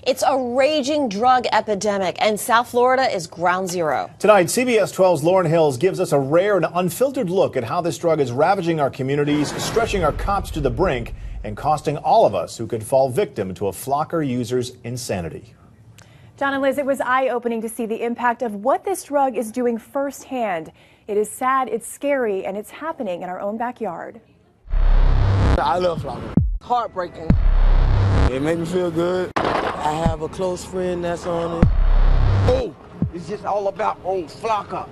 It's a raging drug epidemic, and South Florida is ground zero. Tonight, CBS 12's Lauren Hills gives us a rare and unfiltered look at how this drug is ravaging our communities, stretching our cops to the brink, and costing all of us who could fall victim to a FLAKKA user's insanity. John and Liz, it was eye-opening to see the impact of what this drug is doing firsthand. It is sad, it's scary, and it's happening in our own backyard. I love FLAKKA. Heartbreaking. It made me feel good. I have a close friend that's on it. Oh, it's just all about FLAKKA.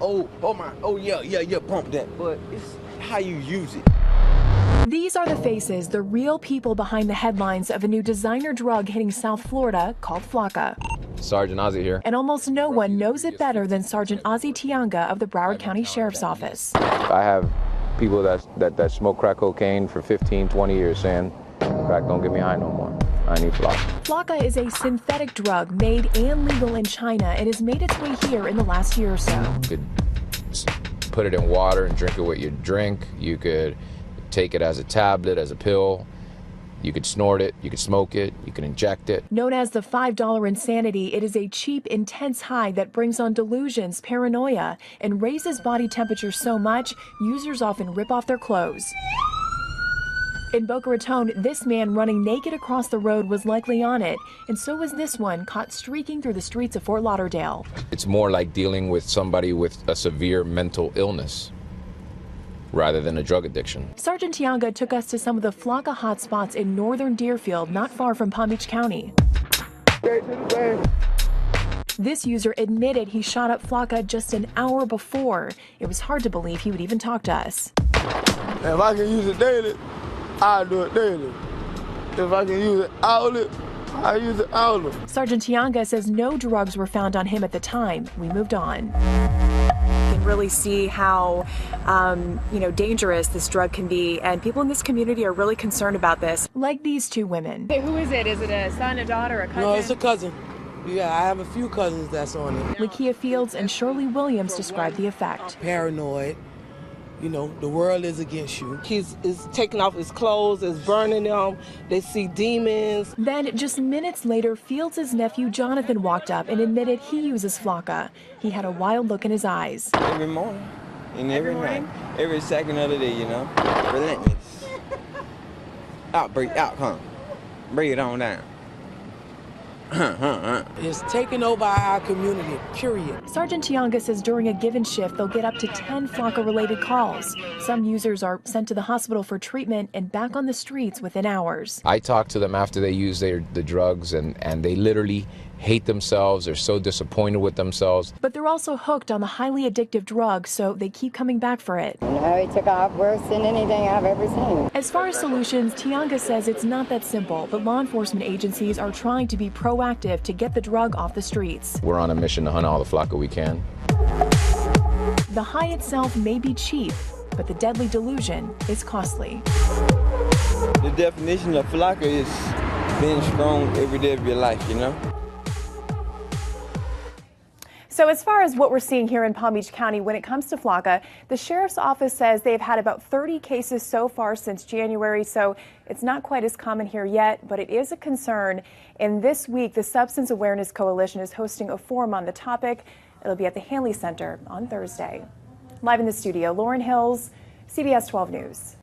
Yeah, pump that. But it's how you use it. These are the faces, the real people behind the headlines of a new designer drug hitting South Florida called FLAKKA. Sergeant Ozzie here. And almost no one knows it better than Sergeant Ozzie Tianga of the Broward County Sheriff's Office. I have people that smoke crack cocaine for 15, 20 years saying, crack don't get me high no more. I need FLAKKA. FLAKKA is a synthetic drug made and legal in China and has made its way here in the last year or so. You could put it in water and drink it with your drink. You could take it as a tablet, as a pill. You could snort it, you could smoke it, you can inject it. Known as the $5 insanity, it is a cheap, intense high that brings on delusions, paranoia, and raises body temperature so much, users often rip off their clothes. In Boca Raton, this man running naked across the road was likely on it, and so was this one caught streaking through the streets of Fort Lauderdale. It's more like dealing with somebody with a severe mental illness rather than a drug addiction. Sergeant Tianga took us to some of the FLAKKA hotspots in northern Deerfield, not far from Palm Beach County. This user admitted he shot up FLAKKA just an hour before. It was hard to believe he would even talk to us. If I can use it daily, I'll do it daily. If I can use it hourly, I use it hourly. Sergeant Tianga says no drugs were found on him at the time. We moved on. You can really see how, dangerous this drug can be, and people in this community are really concerned about this. Like these two women. Who is it? Is it a son, a daughter, a cousin? No, it's a cousin. Yeah, I have a few cousins that's on it. Lakia Fields and Shirley Williams describe the effect. Paranoid. You know, the world is against you. He's taking off his clothes, is burning them. They see demons. Then, just minutes later, Fields' nephew Jonathan walked up and admitted he uses FLAKKA. He had a wild look in his eyes. Every morning and every night, every second of the day, relentless. Out, breathe it on down. It's taking over our community, period. Sergeant Tianga says during a given shift, they'll get up to 10 FLAKKA-related calls. Some users are sent to the hospital for treatment and back on the streets within hours. I talk to them after they use the drugs, and they literally hate themselves. They're so disappointed with themselves. But they're also hooked on the highly addictive drug, so they keep coming back for it. He took off worse than anything I've ever seen. As far as solutions, Tianga says it's not that simple, but law enforcement agencies are trying to be proactive to get the drug off the streets. We're on a mission to hunt all the FLAKKA we can. The high itself may be cheap, but the deadly delusion is costly. The definition of FLAKKA is being strong every day of your life, So as far as what we're seeing here in Palm Beach County when it comes to FLAKKA, the Sheriff's Office says they've had about 30 cases so far since January, so it's not quite as common here yet, but it is a concern. And this week, the Substance Awareness Coalition is hosting a forum on the topic. It'll be at the Hanley Center on Thursday. Live in the studio, Lauren Hills, CBS 12 News.